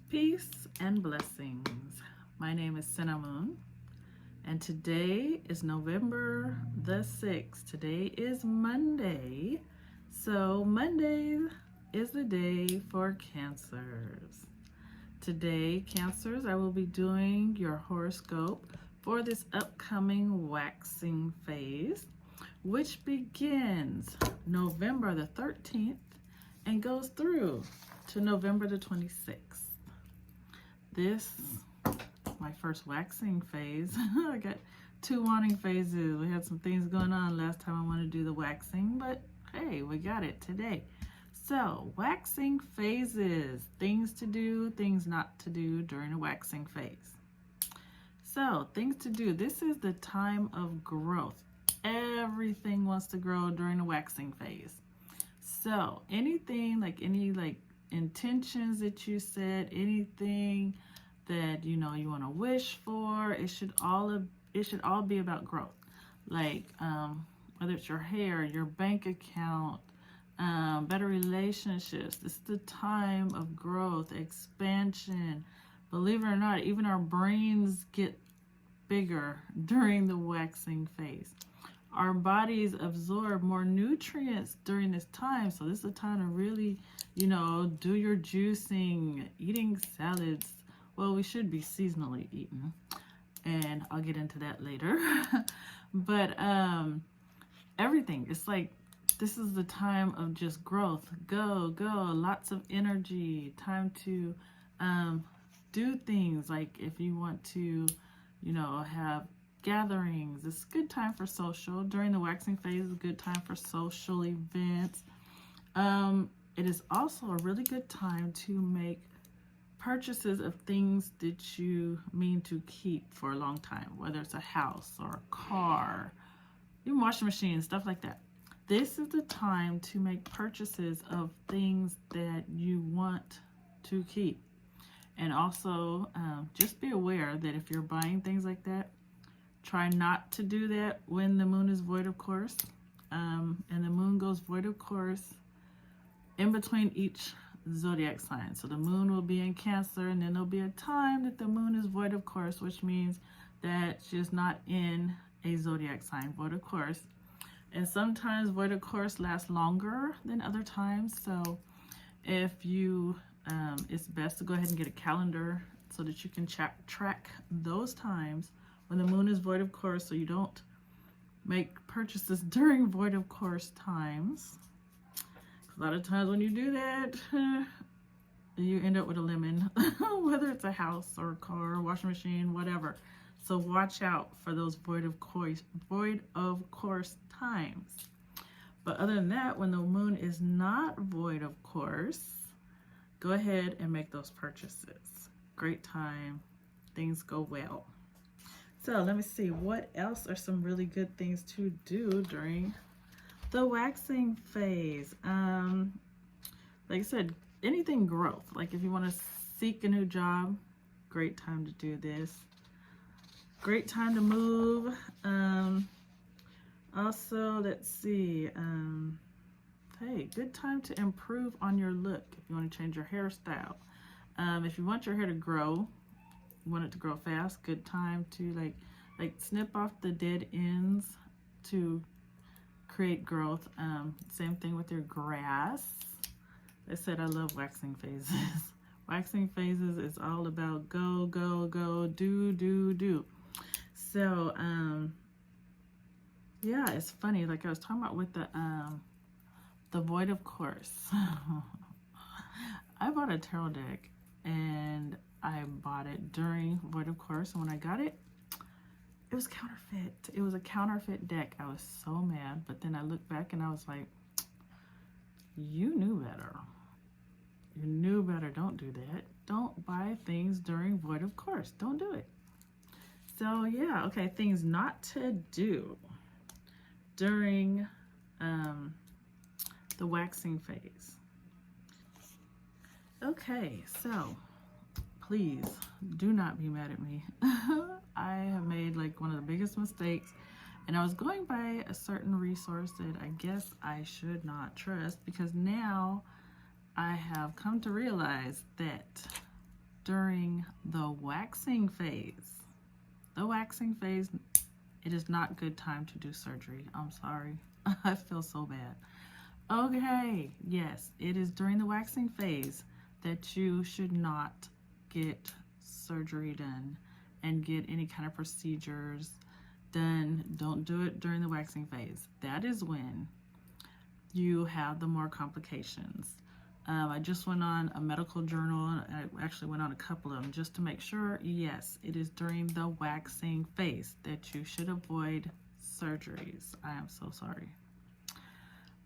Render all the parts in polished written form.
Peace and blessings. My name is Cinnamon, and today is November the 6th. Today is Monday. So, Monday is the day for Cancers. Today, Cancers, I will be doing your horoscope for this upcoming waxing phase, which begins November the 13th and goes through to November the 26th. This, my first waxing phase. I got two wanting phases. We had some things going on last time I wanted to do the waxing, but hey, we got it today. So, waxing phases, things to do, things not to do during a waxing phase. So, things to do. This is the time of growth. Everything wants to grow during the waxing phase. So, anything like intentions that you set, anything that you want to wish for, it should all be about growth. Like whether it's your hair, your bank account, better relationships. This is the time of growth, expansion. Believe it or not, even our brains get bigger during the waxing phase. Our bodies absorb more nutrients during this time, so this is the time to really do your juicing, eating salads. Well, we should be seasonally eating, and I'll get into that later. But everything, it's like this is the time of just growth. Go, lots of energy. Time to do things like if you want to, have gatherings. It's a good time for social. During the waxing phase is a good time for social events. It is also a really good time to make purchases of things that you mean to keep for a long time, whether it's a house or a car, even washing machine, stuff like that. This is the time to make purchases of things that you want to keep. And also, just be aware that if you're buying things like that, try not to do that when the moon is void of course. And the moon goes void of course in between each zodiac sign. So the moon will be in Cancer, and then there'll be a time that the moon is void of course, which means that she's not in a zodiac sign, void of course. And sometimes void of course lasts longer than other times. So if you, it's best to go ahead and get a calendar so that you can track those times when the moon is void of course, so you don't make purchases during void of course times. A lot of times when you do that, you end up with a lemon, whether it's a house or a car, or washing machine, whatever. So watch out for those void of course times. But other than that, when the moon is not void of course, go ahead and make those purchases. Great time. Things go well. So let me see, what else are some really good things to do during the waxing phase? Like I said, anything growth. Like if you want to seek a new job, great time to do this. Great time to move. Also, let's see. Hey, good time to improve on your look if you want to change your hairstyle. If you want your hair to grow, want it to grow fast, good time to like snip off the dead ends to create growth. Same thing with your grass. I said I love waxing phases. Waxing phases is all about go, do. So yeah, it's funny, like I was talking about with the void of course. I bought a tarot deck, and I bought it during void of course, and when I got it, it was counterfeit. It was a counterfeit deck. I was so mad, but then I looked back and I was like, you knew better. You knew better. Don't do that. Don't buy things during void of course. Don't do it. So yeah, okay, things not to do during the waxing phase. Okay, so please do not be mad at me. I have made like one of the biggest mistakes, and I was going by a certain resource that I guess I should not trust, because now I have come to realize that during the waxing phase. The waxing phase, it is not good time to do surgery. I'm sorry. I feel so bad. Okay, yes, it is during the waxing phase that you should not get surgery done and get any kind of procedures done. Don't do it during the waxing phase. That is when you have the more complications. I just went on a medical journal. I actually went on a couple of them just to make sure. Yes, it is during the waxing phase that you should avoid surgeries. I am so sorry.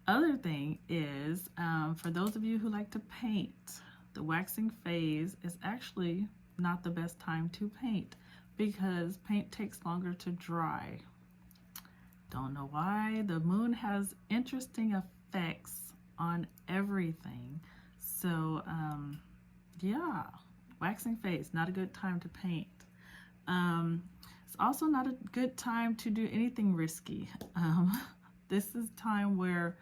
Other thing is, for those of you who like to paint, the waxing phase is actually not the best time to paint because paint takes longer to dry. Don't know why. The moon has interesting effects on everything. So, yeah, waxing phase, not a good time to paint. It's also not a good time to do anything risky. This is time where,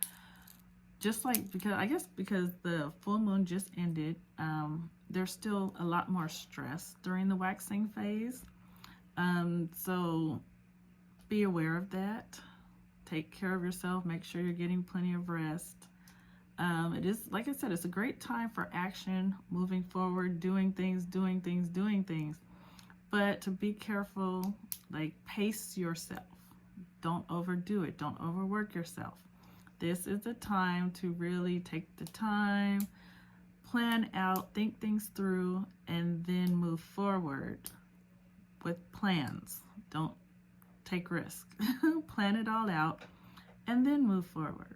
just like, because the full moon just ended, there's still a lot more stress during the waxing phase. So be aware of that. Take care of yourself. Make sure you're getting plenty of rest. It is, like I said, it's a great time for action, moving forward, doing things. But to be careful, like pace yourself. Don't overdo it. Don't overwork yourself. This is the time to really take the time, plan out, think things through, and then move forward with plans. Don't take risk. Plan it all out and then move forward.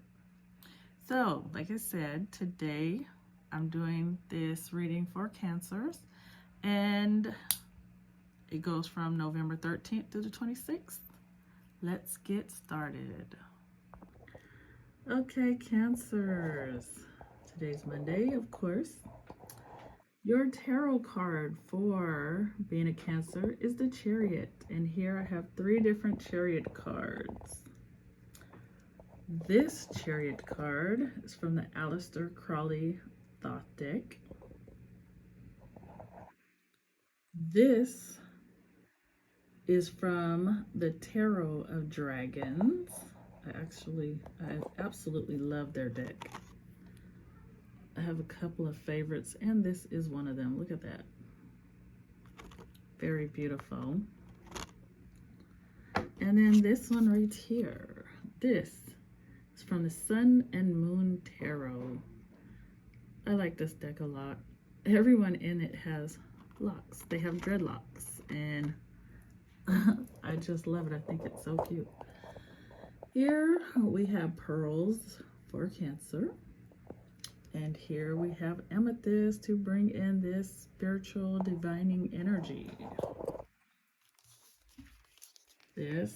So, like I said, today I'm doing this reading for Cancers, and it goes from November 13th to the 26th. Let's get started. Okay, Cancers. Today's Monday, of course. Your tarot card for being a Cancer is the Chariot, and here I have 3 different Chariot cards. This Chariot card is from the Aleister Crowley Thoth deck. This is from the Tarot of Dragons. I absolutely love their deck. I have a couple of favorites, and this is one of them. Look at that. Very beautiful. And then this one right here. This is from the Sun and Moon Tarot. I like this deck a lot. Everyone in it has locks. They have dreadlocks, and I just love it. I think it's so cute. Here we have pearls for Cancer. And here we have amethyst to bring in this spiritual divining energy. This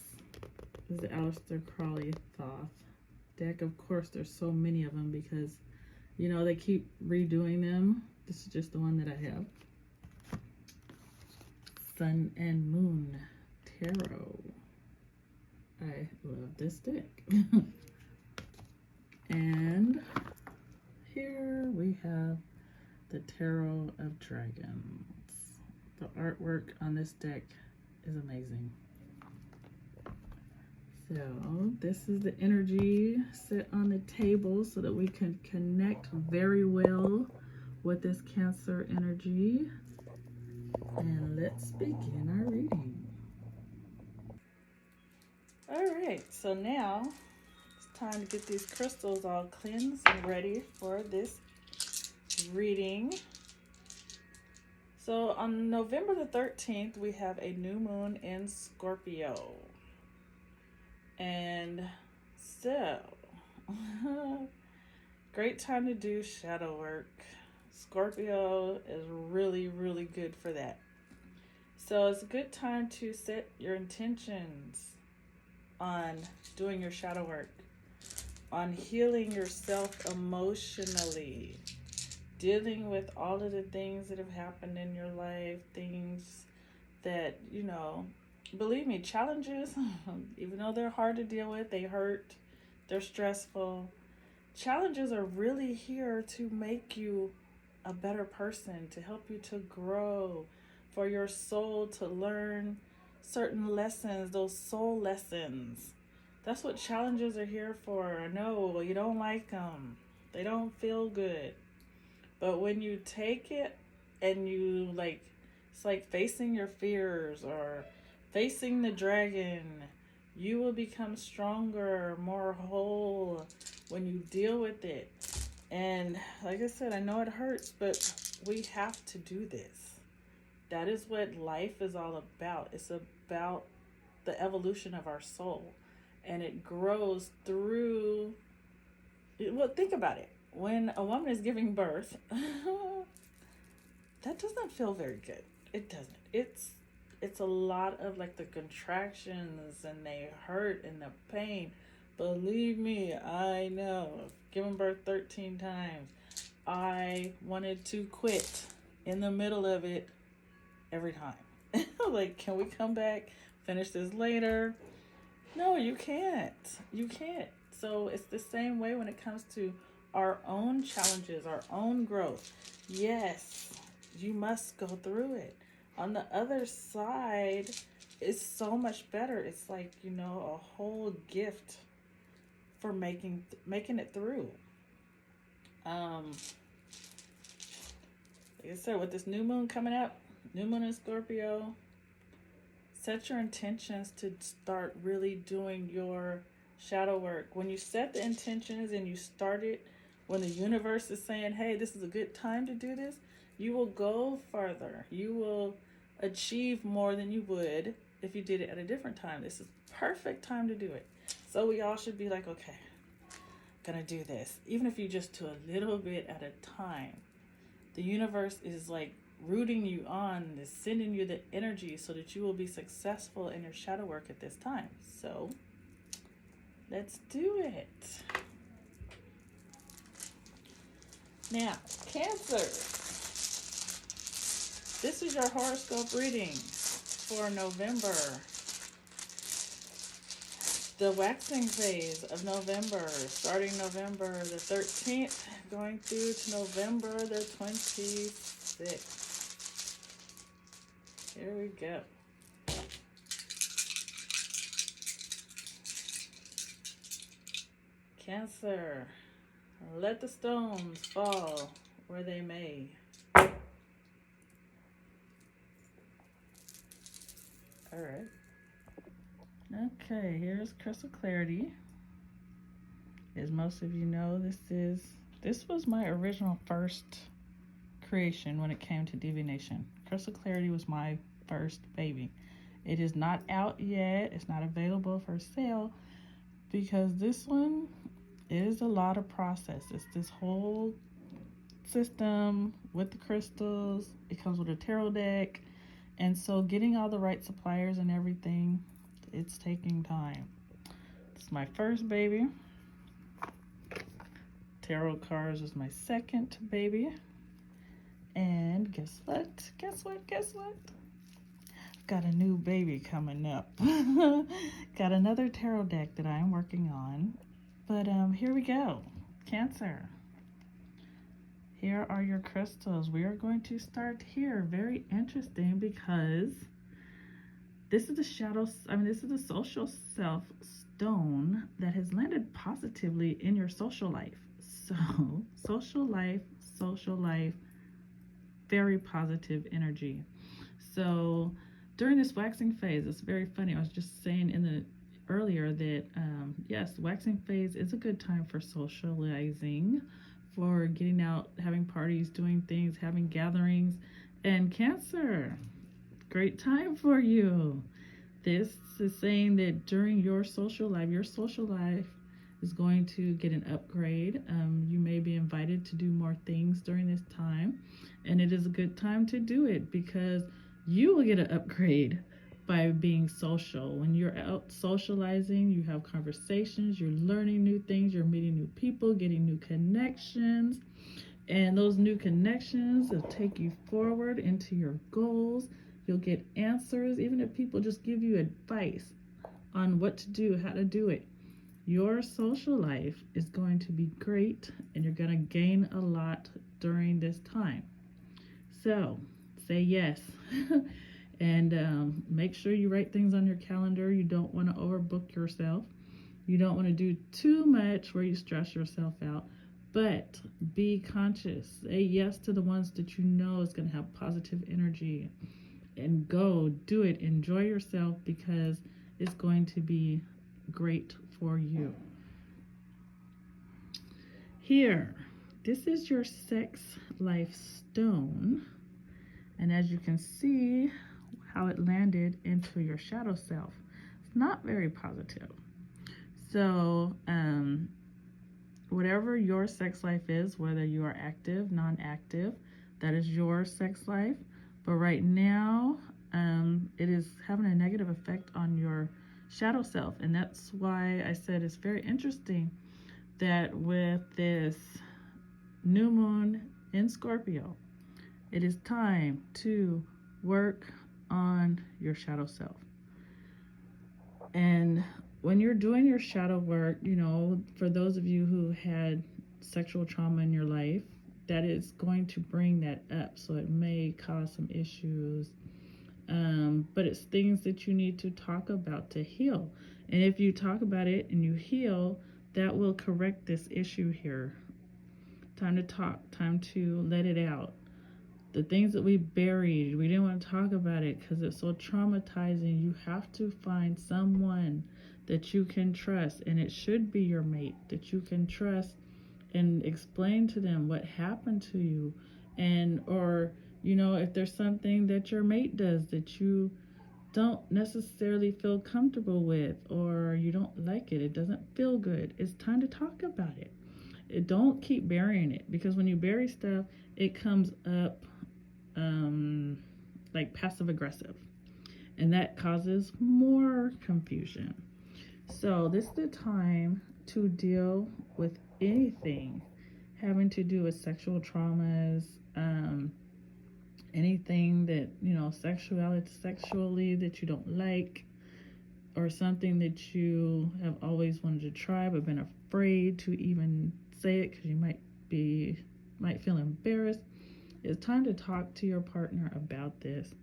is the Aleister Crowley Thoth deck. Of course, there's so many of them because, you know, they keep redoing them. This is just the one that I have. Sun and Moon Tarot. I love this deck. And here we have the Tarot of Dragons. The artwork on this deck is amazing. So this is the energy set on the table so that we can connect very well with this Cancer energy. And let's begin our reading. All right, so now it's time to get these crystals all cleansed and ready for this reading. So on November the 13th, we have a new moon in Scorpio. And so, great time to do shadow work. Scorpio is really, really good for that. So it's a good time to set your intentions on doing your shadow work, on healing yourself emotionally, dealing with all of the things that have happened in your life, things that, you know, believe me, challenges, even though they're hard to deal with, they hurt, they're stressful. Challenges are really here to make you a better person, to help you to grow, for your soul to learn certain lessons, those soul lessons. That's what challenges are here for. I know you don't like them, they don't feel good. But when you take it and you like, it's like facing your fears or facing the dragon. You will become stronger, more whole when you deal with it. And like I said, I know it hurts, but we have to do this. That is what life is all about. It's about the evolution of our soul. And it grows through, well, think about it. When a woman is giving birth, that doesn't feel very good. It doesn't. It's a lot of like the contractions, and they hurt, and the pain. Believe me, I know. Giving birth 13 times. I wanted to quit in the middle of it every time. Like, can we come back, finish this later? No, you can't. You can't. So it's the same way when it comes to our own challenges, our own growth. Yes, you must go through it. On the other side, it's so much better. It's like, a whole gift for making it through. Like I said, with this new moon coming up, new moon in Scorpio, set your intentions to start really doing your shadow work. When you set the intentions and you start it, when the universe is saying, hey, this is a good time to do this, you will go farther. You will achieve more than you would if you did it at a different time. This is perfect time to do it. So we all should be like, okay, I'm gonna do this. Even if you just do a little bit at a time. The universe is like rooting you on, is sending you the energy so that you will be successful in your shadow work at this time. So let's do it. Now, Cancer. This is your horoscope reading for November. The waxing phase of November, starting November the 13th, going through to November the 26th. Here we go. Cancer, let the stones fall where they may. All right. Okay, here's crystal clarity. As most of you know, this was my original first creation when it came to divination. Crystal clarity was my first baby. It is not out yet. It's not available for sale because this one is a lot of process. It's this whole system with the crystals. It comes with a tarot deck. And so getting all the right suppliers and everything, it's taking time. It's my first baby. Tarot cards was my second baby. And guess what? Got a new baby coming up. Got another tarot deck that I'm working on. But here we go. Cancer. Here are your crystals. We are going to start here. Very interesting because this is the social self stone that has landed positively in your social life. So, social life, very positive energy. So, during this waxing phase, it's very funny. I was just saying earlier that yes, waxing phase is a good time for socializing, for getting out, having parties, doing things, having gatherings. And Cancer, great time for you. This is saying that during your social life is going to get an upgrade. You may be invited to do more things during this time, and it is a good time to do it because you will get an upgrade by being social. When you're out socializing, you have conversations, you're learning new things, you're meeting new people, getting new connections, and those new connections will take you forward into your goals. You'll get answers, even if people just give you advice on what to do, how to do it. Your social life is going to be great, and you're going to gain a lot during this time. So say yes. And make sure you write things on your calendar. You don't want to overbook yourself. You don't want to do too much where you stress yourself out. But be conscious. Say yes to the ones that you know is going to have positive energy. And go do it. Enjoy yourself, because it's going to be great for you. Here, this is your sex life stone. And as you can see how it landed into your shadow self, it's not very positive. So whatever your sex life is, whether you are active, non-active, that is your sex life. But right now, it is having a negative effect on your shadow self. And that's why I said it's very interesting that with this new moon in Scorpio, it is time to work on your shadow self. And when you're doing your shadow work, for those of you who had sexual trauma in your life, that is going to bring that up. So it may cause some issues. But it's things that you need to talk about to heal. And if you talk about it and you heal, that will correct this issue here. Time to talk, time to let it out. The things that we buried, we didn't want to talk about it because it's so traumatizing. You have to find someone that you can trust, and it should be your mate that you can trust, and explain to them what happened to you. And or if there's something that your mate does that you don't necessarily feel comfortable with, or you don't like it doesn't feel good, it's time to talk about it. Don't keep burying it, because when you bury stuff, it comes up like passive aggressive, and that causes more confusion. So this is the time to deal with anything having to do with sexual traumas, anything that sexually that you don't like, or something that you have always wanted to try but been afraid to even say it because you might feel embarrassed. It's time to talk to your partner about this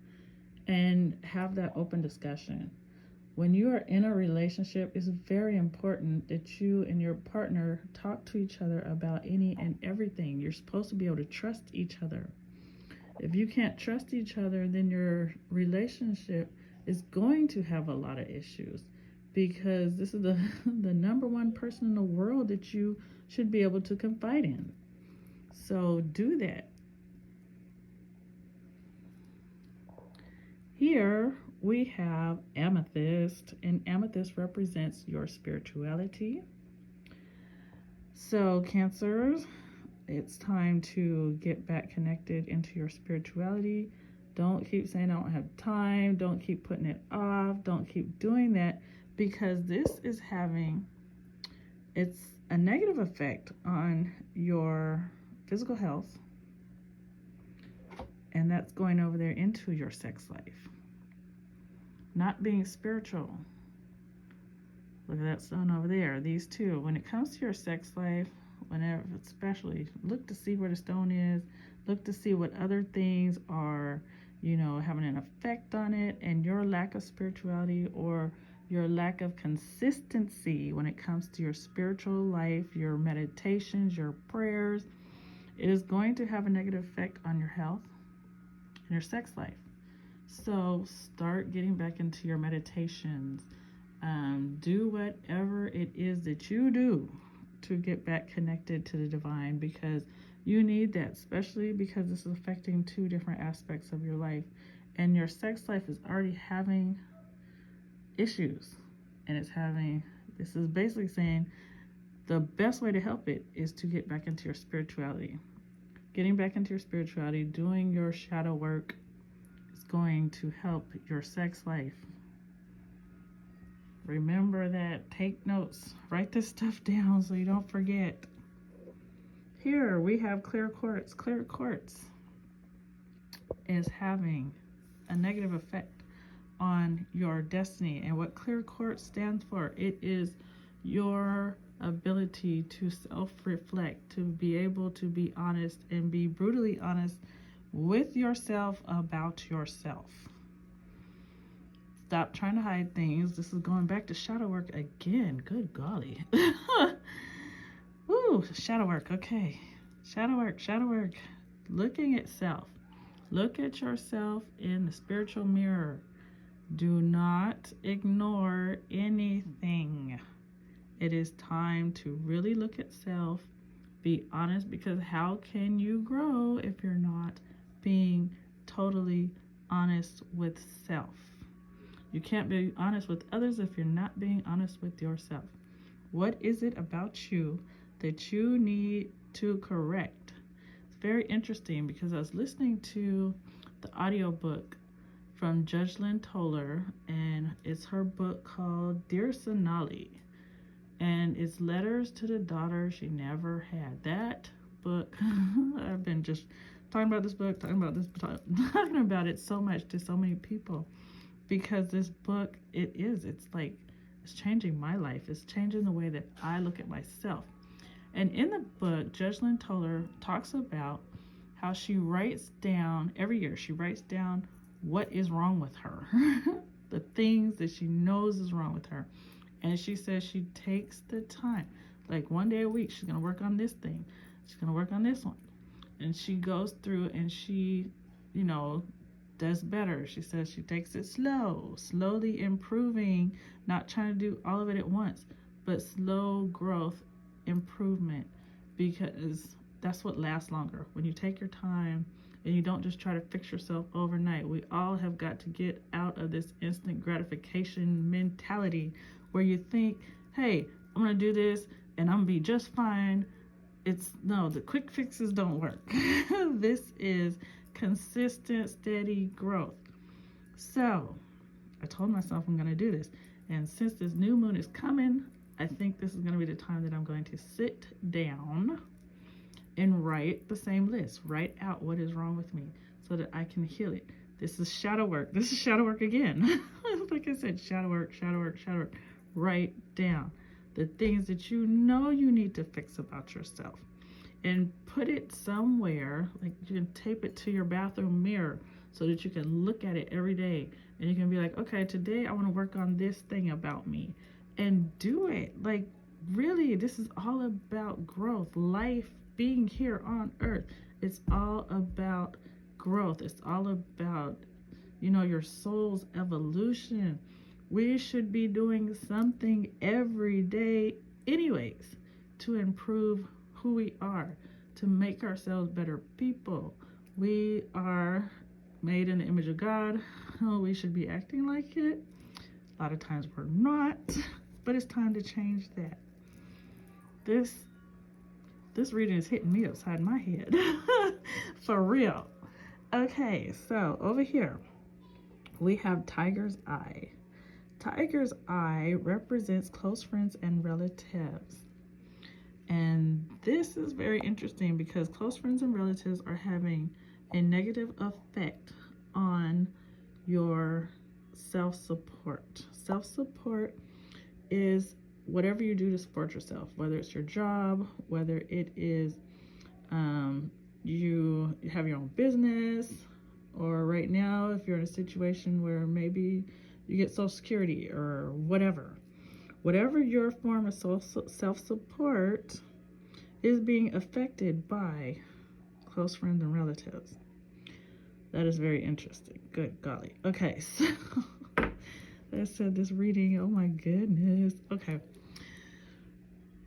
and have that open discussion. When you are in a relationship, it's very important that you and your partner talk to each other about any and everything. You're supposed to be able to trust each other. If you can't trust each other, then your relationship is going to have a lot of issues, because this is the number one person in the world that you should be able to confide in. So do that. Here we have amethyst, and amethyst represents your spirituality. So Cancers, it's time to get back connected into your spirituality. Don't keep saying I don't have time. Don't keep putting it off. Don't keep doing that, because this is it's a negative effect on your physical health, and that's going over there into your sex life. Not being spiritual. Look at that stone over there. These two. When it comes to your sex life, whenever, especially, look to see where the stone is. Look to see what other things are, having an effect on it, and your lack of spirituality or your lack of consistency when it comes to your spiritual life, your meditations, your prayers. It is going to have a negative effect on your health and your sex life. So start getting back into your meditations. Do whatever it is that you do to get back connected to the divine, because you need that, especially because this is affecting two different aspects of your life, and your sex life is already having issues, and this is basically saying the best way to help it is to get back into your spirituality. Getting back into your spirituality, doing your shadow work, going to help your sex life. Remember that. Take notes. Write this stuff down so you don't forget. Here we have clear quartz. Clear quartz is having a negative effect on your destiny. And what clear quartz stands for, it is your ability to self-reflect, to be able to be honest and be brutally honest with yourself about yourself. Stop trying to hide things. This is going back to shadow work again. Good golly. Woo, shadow work. Okay. Shadow work, shadow work. Looking at self. Look at yourself in the spiritual mirror. Do not ignore anything. It is time to really look at self. Be honest, because how can you grow if you're not being totally honest with self? You can't be honest with others if you're not being honest with yourself. What is it about you that you need to correct? It's very interesting because I was listening to the audiobook from Judge Lynn Toller, and it's her book called Dear Sonali, and it's letters to the daughter she never had. That book, I've been just talking about this book, talking about it so much to so many people, because this book, it's changing my life. It's changing the way that I look at myself. And in the book, Judge Lynn Toller talks about how she writes down, every year, she writes down what is wrong with her, the things that she knows is wrong with her. And she says she takes the time, like one day a week, she's going to work on this thing. She's going to work on this one. And she goes through and she, does better. She says she takes it slowly improving, not trying to do all of it at once, but slow growth, improvement, because that's what lasts longer. When you take your time and you don't just try to fix yourself overnight. We all have got to get out of this instant gratification mentality where you think, hey, I'm going to do this and I'm going to be just fine. The quick fixes don't work. This is consistent, steady growth. So I told myself I'm going to do this. And since this new moon is coming, I think this is going to be the time that I'm going to sit down and write the same list. Write out what is wrong with me so that I can heal it. This is shadow work. This is shadow work again. Like I said, shadow work. Write down the things that you know you need to fix about yourself and put it somewhere, like you can tape it to your bathroom mirror so that you can look at it every day and you can be like, okay, today I want to work on this thing about me, and do it. Like, really, this is all about growth. Life, being here on earth, it's all about growth. It's all about, your soul's evolution. We should be doing something every day anyways to improve who we are, to make ourselves better people. We are made in the image of God. We should be acting like it. A lot of times we're not, but it's time to change that. This reading is hitting me upside my head. For real. Okay, so over here we have Tiger's Eye. Tiger's Eye represents close friends and relatives. And this is very interesting because close friends and relatives are having a negative effect on your self-support. Self-support is whatever you do to support yourself, whether it's your job, whether it is you have your own business, or right now if you're in a situation where maybe you get Social Security or whatever your form of self-support is being affected by close friends and relatives. That is very interesting. Good golly. Okay, so that said this reading, oh my goodness. Okay.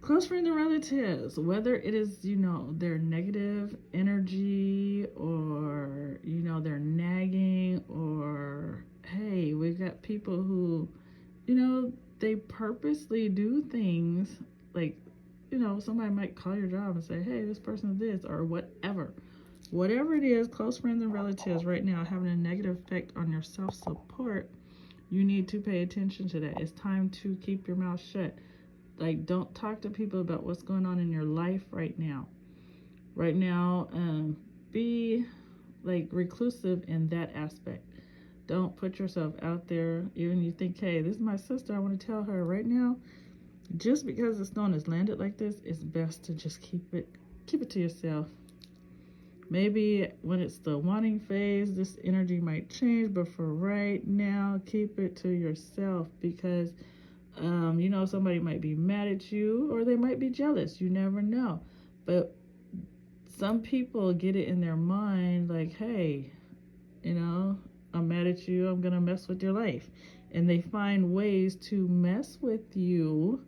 Close friends and relatives, whether it is, their negative energy or, they're nagging, or, hey, we've got people who, they purposely do things like, somebody might call your job and say, hey, this person's this, or whatever. Whatever it is, close friends and relatives right now having a negative effect on your self-support, you need to pay attention to that. It's time to keep your mouth shut. Like, don't talk to people about what's going on in your life right now. Right now, be like reclusive in that aspect. Don't put yourself out there. Even you think, hey, this is my sister, I want to tell her right now, Just because the stone is landed like this, it's best to just keep it to yourself. Maybe when it's the wanting phase, this energy might change, but for right now, keep it to yourself because you know, somebody might be mad at you or they might be jealous. You never know. But some people get it in their mind like, hey, you know, I'm mad at you. I'm going to mess with your life. And they find ways to mess with you.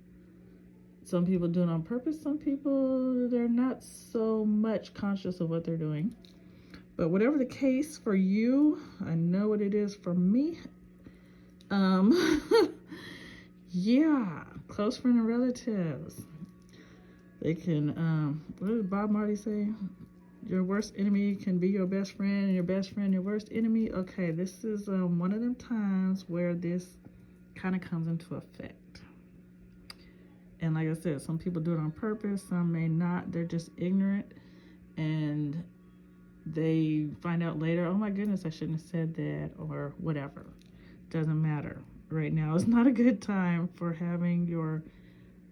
Some people do it on purpose. Some people, they're not so much conscious of what they're doing. But whatever the case for you, I know what it is for me. Yeah, close friends and relatives. They can, what did Bob Marley say? Your worst enemy can be your best friend, and your best friend your worst enemy. Okay, this is one of them times where this kind of comes into effect. And like I said, some people do it on purpose, some may not. They're just ignorant, and they find out later, oh my goodness, I shouldn't have said that, or whatever. Doesn't matter. Right now is not a good time for having your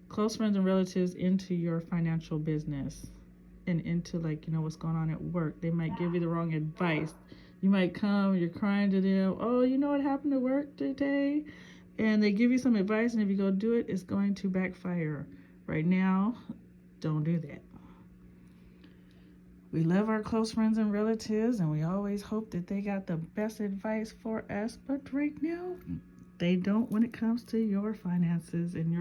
close friends and relatives into your financial business and into, like, you know, what's going on at work. They might give you the wrong advice. You might come, you're crying to them, oh, you know what happened at work today? And they give you some advice, and if you go do it, it's going to backfire. Right now, don't do that. We love our close friends and relatives, and we always hope that they got the best advice for us, but right now, they don't when it comes to your finances and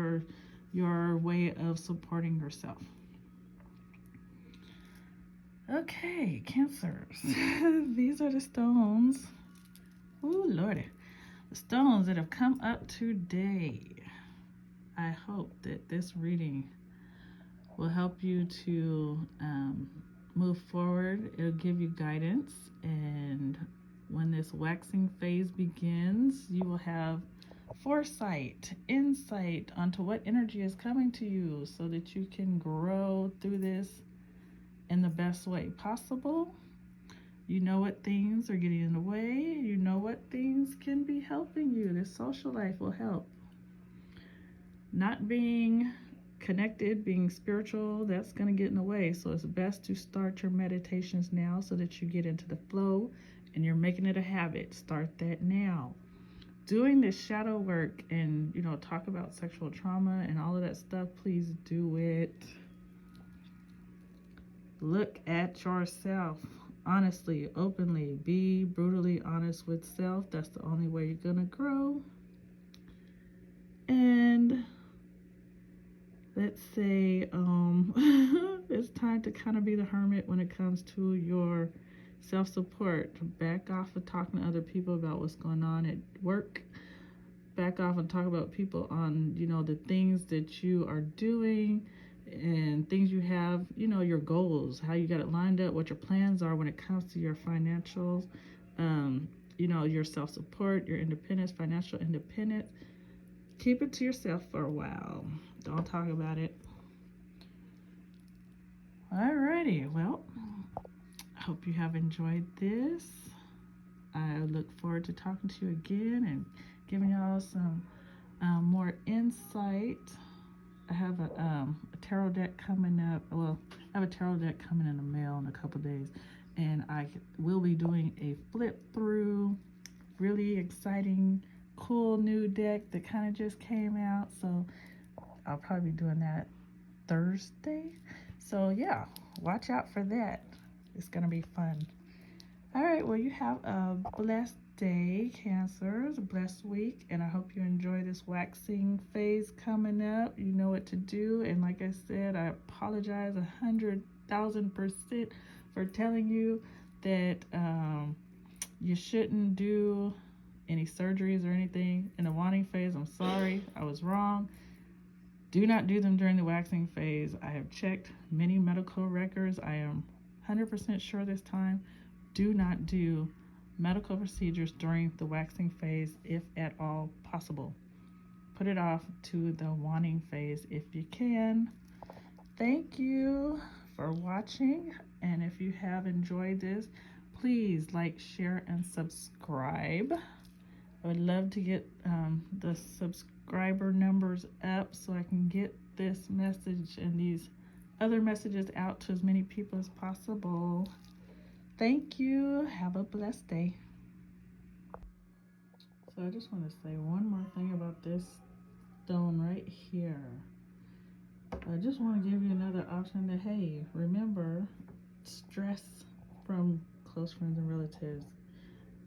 your way of supporting yourself. Okay, Cancers. These are the stones. Ooh, Lordy. The stones that have come up today. I hope that this reading will help you to move forward. It'll give you guidance, and when this waxing phase begins, you will have foresight, insight onto what energy is coming to you so that you can grow through this in the best way possible. You know what things are getting in the way. You know what things can be helping you. This social life will help. Not being connected, being spiritual, that's going to get in the way. So it's best to start your meditations now so that you get into the flow and you're making it a habit. Start that now. Doing this shadow work and, you know, talk about sexual trauma and all of that stuff, please do it. Look at yourself honestly, openly. Be brutally honest with self. That's the only way you're going to grow. And let's say it's time to kind of be the hermit when it comes to your self-support. Back off of talking to other people about what's going on at work. Back off and talk about people on, you know, the things that you are doing and things you have, you know, your goals, how you got it lined up, what your plans are when it comes to your financials, you know, your self-support, your independence, financial independence. Keep it to yourself for a while. Don't talk about it. Alrighty, well, I hope you have enjoyed this. I look forward to talking to you again and giving y'all some more insight. I have a tarot deck coming up. Well, I have a tarot deck coming in the mail in a couple days, and I will be doing a flip through. Really exciting, cool new deck that kind of just came out. So I'll probably be doing that Thursday. So yeah, watch out for that. It's gonna be fun. All right, well, you have a blessed day, Cancers, a blessed week, and I hope you enjoy this waxing phase coming up. You know what to do, and like I said, I apologize 100,000% for telling you that you shouldn't do any surgeries or anything in the wanting phase. I'm sorry, I was wrong. Do not do them during the waxing phase. I have checked many medical records. I am 100% sure this time. Do not do medical procedures during the waxing phase if at all possible. Put it off to the wanting phase if you can. Thank you for watching, and if you have enjoyed this, please like, share, and subscribe. I would love to get the subscriber numbers up so I can get this message and these other messages out to as many people as possible. Thank you. Have a blessed day. So I just want to say one more thing about this stone right here. I just want to give you another option that, hey, remember, stress from close friends and relatives.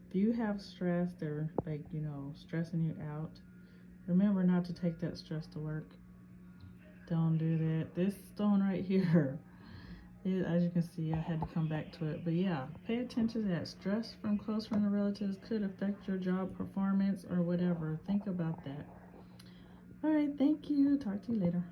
If you have stress, they're like, stressing you out, remember not to take that stress to work. Don't do that. This stone right here, as you can see, I had to come back to it. But yeah, pay attention to that. Stress from close friends and relatives could affect your job performance or whatever. Think about that. All right, thank you. Talk to you later.